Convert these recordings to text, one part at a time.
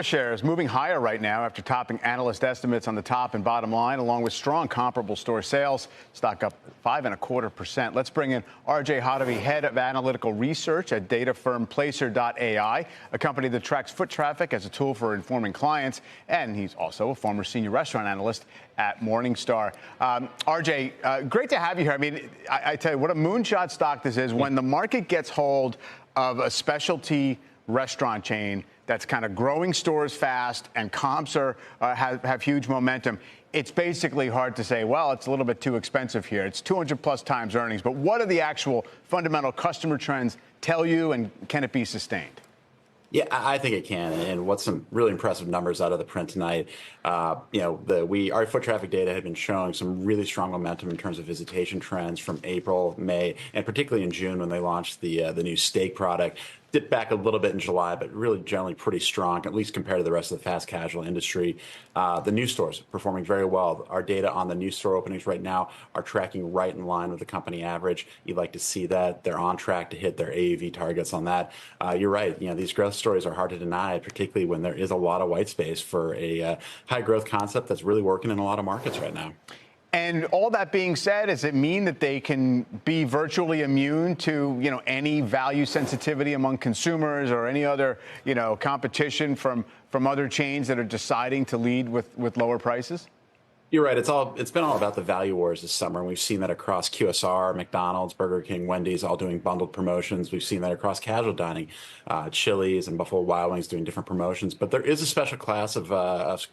CAVA shares moving higher right now after topping analyst estimates on the top and bottom line, along with strong comparable store sales. Stock up 5.25%. Let's bring in RJ Hottovy, head of analytical research at data firm Placer.ai, a company that tracks foot traffic as a tool for informing clients. And he's also a former senior restaurant analyst at Morningstar. RJ, great to have you here. I mean, I tell you what a moonshot stock this is. When the market gets hold of a specialty restaurant chain that's kind of growing stores fast and comps have huge momentum, it's basically hard to say, well, it's a little bit too expensive here. It's 200 plus times earnings. But what do the actual fundamental customer trends tell you, and can it be sustained? Yeah, I think it can. And what's some really impressive numbers out of the print tonight? Our foot traffic data had been showing some really strong momentum in terms of visitation trends from April, May, and particularly in June when they launched the new steak product. Dipped back a little bit in July, but really generally pretty strong, at least compared to the rest of the fast casual industry. The new stores performing very well. Our data on the new store openings right now are tracking right in line with the company average. You'd like to see that. They're on track to hit their AUV targets on that. You're right. These growth stories are hard to deny, particularly when there is a lot of white space for a high growth concept that's really working in a lot of markets right now. And all that being said, does it mean that they can be virtually immune to, any value sensitivity among consumers or any other, competition from other chains that are deciding to lead with lower prices? You're right. It's been all about the value wars this summer. And we've seen that across QSR, McDonald's, Burger King, Wendy's, all doing bundled promotions. We've seen that across casual dining, Chili's and Buffalo Wild Wings doing different promotions. But there is a special class of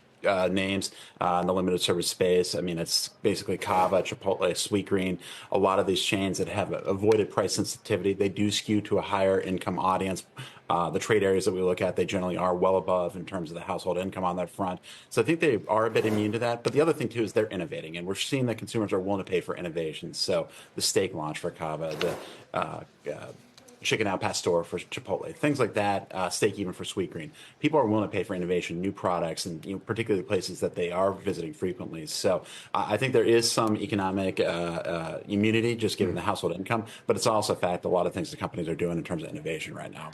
names in the limited service space. I mean, it's basically CAVA, Chipotle, Sweetgreen. A lot of these chains that have avoided price sensitivity, they do skew to a higher income audience. The trade areas that we look at, they generally are well above in terms of the household income on that front. So I think they are a bit immune to that. But the other thing, too, is they're innovating. And we're seeing that consumers are willing to pay for innovation. So the steak launch for CAVA, the chicken al pastor for Chipotle, things like that, steak even for Sweetgreen. People are willing to pay for innovation, new products, and particularly places that they are visiting frequently. So I think there is some economic immunity just given the household income, but it's also a fact a lot of things the companies are doing in terms of innovation right now.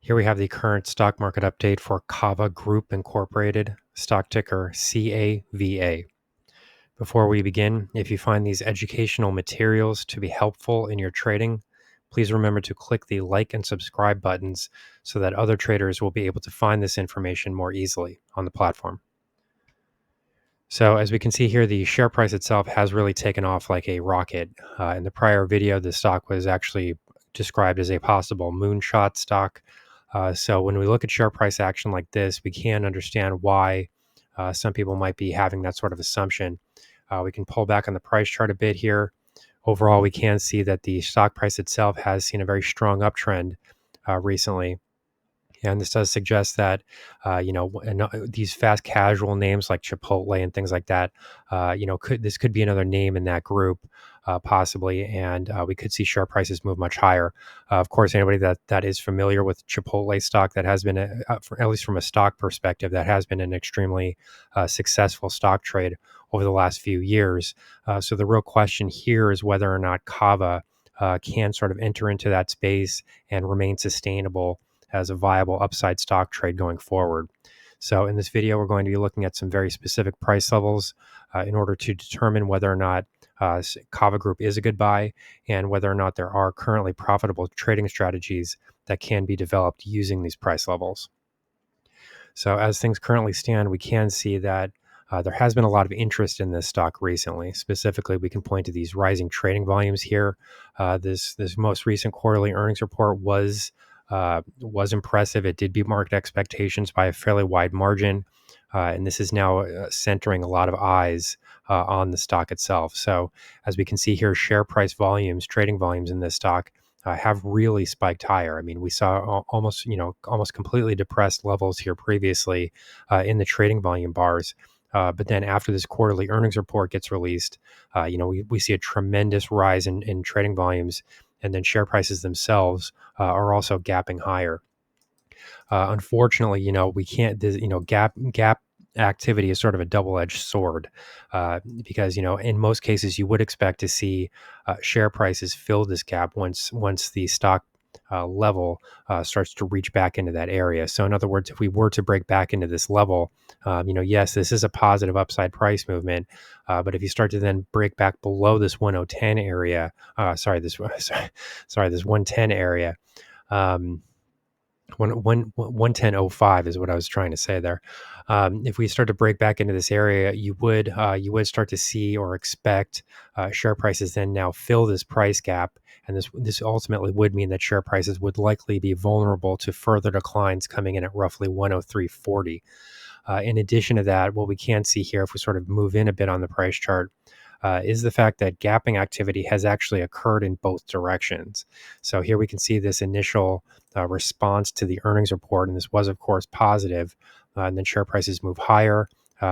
Here we have the current stock market update for CAVA Group Incorporated, stock ticker CAVA. Before we begin, if you find these educational materials to be helpful in your trading, please remember to click the like and subscribe buttons so that other traders will be able to find this information more easily on the platform. So as we can see here, the share price itself has really taken off like a rocket. In the prior video, the stock was actually described as a possible moonshot stock. So when we look at share price action like this, we can understand why some people might be having that sort of assumption. We can pull back on the price chart a bit here. Overall, we can see that the stock price itself has seen a very strong uptrend recently. And this does suggest that, these fast casual names like Chipotle and things like that, this could be another name in that group, possibly, and we could see share prices move much higher. Of course, anybody that is familiar with Chipotle stock, that has been, at least from a stock perspective, that has been an extremely successful stock trade over the last few years. So the real question here is whether or not CAVA can sort of enter into that space and remain sustainable as a viable upside stock trade going forward. So in this video, we're going to be looking at some very specific price levels in order to determine whether or not CAVA Group is a good buy and whether or not there are currently profitable trading strategies that can be developed using these price levels. So as things currently stand, we can see that there has been a lot of interest in this stock recently. Specifically, we can point to these rising trading volumes here. This most recent quarterly earnings report was impressive. It did beat market expectations by a fairly wide margin. And this is now centering a lot of eyes on the stock itself. So as we can see here, share price volumes, trading volumes in this stock have really spiked higher. I mean, we saw almost completely depressed levels here previously in the trading volume bars. But then after this quarterly earnings report gets released, we see a tremendous rise in trading volumes, and then share prices themselves are also gapping higher. Unfortunately, we can't. Gap activity is sort of a double-edged sword because in most cases you would expect to see share prices fill this gap once the stock level starts to reach back into that area. So in other words, if we were to break back into this level, yes, this is a positive upside price movement, but if you start to then break back below this 1010 area, this 110 area, 110.05 is what I was trying to say there. If we start to break back into this area, you would start to see or expect share prices then now fill this price gap, and this ultimately would mean that share prices would likely be vulnerable to further declines coming in at roughly 103.40. In addition to that, what we can see here, if we sort of move in a bit on the price chart, is the fact that gapping activity has actually occurred in both directions. So here we can see this initial response to the earnings report, and this was, of course, positive. And then share prices move higher.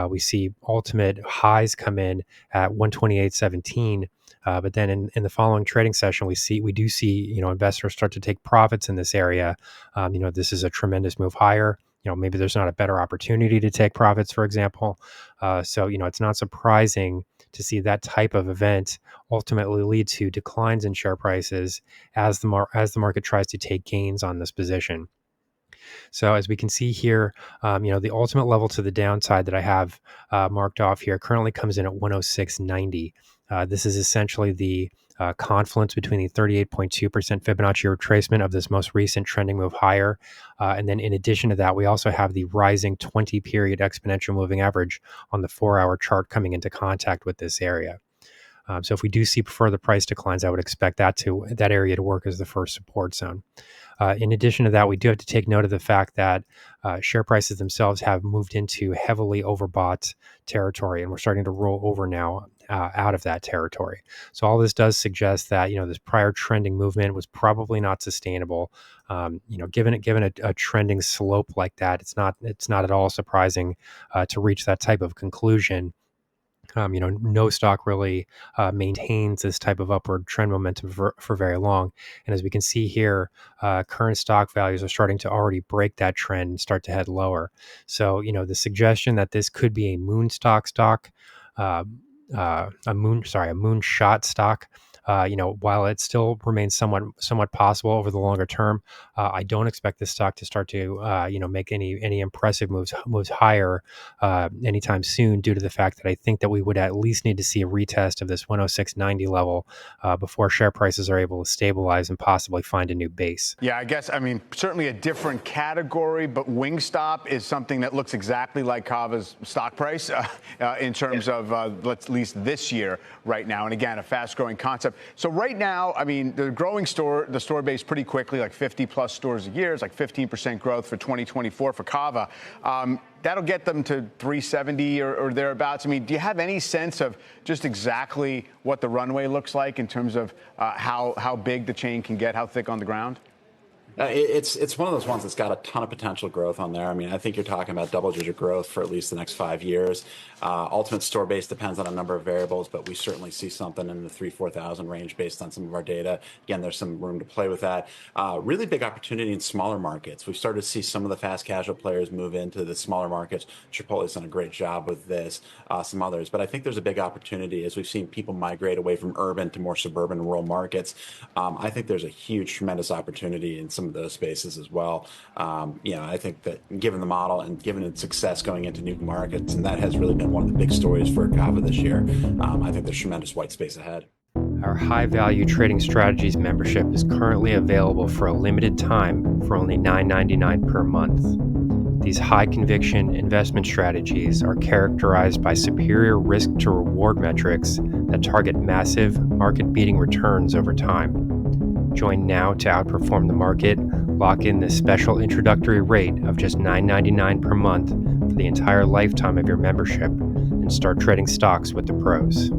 We see ultimate highs come in at 128.17. But then in the following trading session, we do see investors start to take profits in this area. This is a tremendous move higher. Maybe there's not a better opportunity to take profits, for example. So it's not surprising to see that type of event ultimately lead to declines in share prices as the market tries to take gains on this position. So as we can see here, the ultimate level to the downside that I have marked off here currently comes in at 106.90. This is essentially the confluence between the 38.2% Fibonacci retracement of this most recent trending move higher. And then in addition to that, we also have the rising 20-period exponential moving average on the 4-hour chart coming into contact with this area. So if we do see further price declines, I would expect that area to work as the first support zone. In addition to that, we do have to take note of the fact that share prices themselves have moved into heavily overbought territory, and we're starting to roll over now out of that territory. So all this does suggest that this prior trending movement was probably not sustainable. Given a trending slope like that, it's not at all surprising to reach that type of conclusion. No stock really maintains this type of upward trend momentum for very long. And as we can see here, current stock values are starting to already break that trend and start to head lower. So, the suggestion that this could be a moonshot stock, while it still remains somewhat possible over the longer term, I don't expect this stock to start to make any impressive moves higher anytime soon, due to the fact that I think that we would at least need to see a retest of this 106.90 level before share prices are able to stabilize and possibly find a new base. Yeah, I guess, certainly a different category, but Wingstop is something that looks exactly like CAVA's stock price in terms of at least this year right now. And again, a fast-growing concept. So right now, the growing the store base pretty quickly, like 50 plus stores a year. It's like 15% growth for 2024 for CAVA. That'll get them to 370 or thereabouts. Do you have any sense of just exactly what the runway looks like in terms of how big the chain can get, how thick on the ground? It's one of those ones that's got a ton of potential growth on there. I think you're talking about double-digit growth for at least the next 5 years. Ultimate store base depends on a number of variables, but we certainly see something in the 3,000-4,000 range based on some of our data. Again, there's some room to play with that. Really big opportunity in smaller markets. We've started to see some of the fast casual players move into the smaller markets. Chipotle's done a great job with this, some others. But I think there's a big opportunity as we've seen people migrate away from urban to more suburban and rural markets. I think there's a huge, tremendous opportunity in some of those spaces as well. I think that given the model and given its success going into new markets, and that has really been one of the big stories for CAVA this year, I think there's tremendous white space ahead. Our High Value Trading Strategies membership is currently available for a limited time for only $9.99 per month. These high conviction investment strategies are characterized by superior risk to reward metrics that target massive market-beating returns over time. Join now to outperform the market. Lock in this special introductory rate of just $9.99 per month for the entire lifetime of your membership, and start trading stocks with the pros.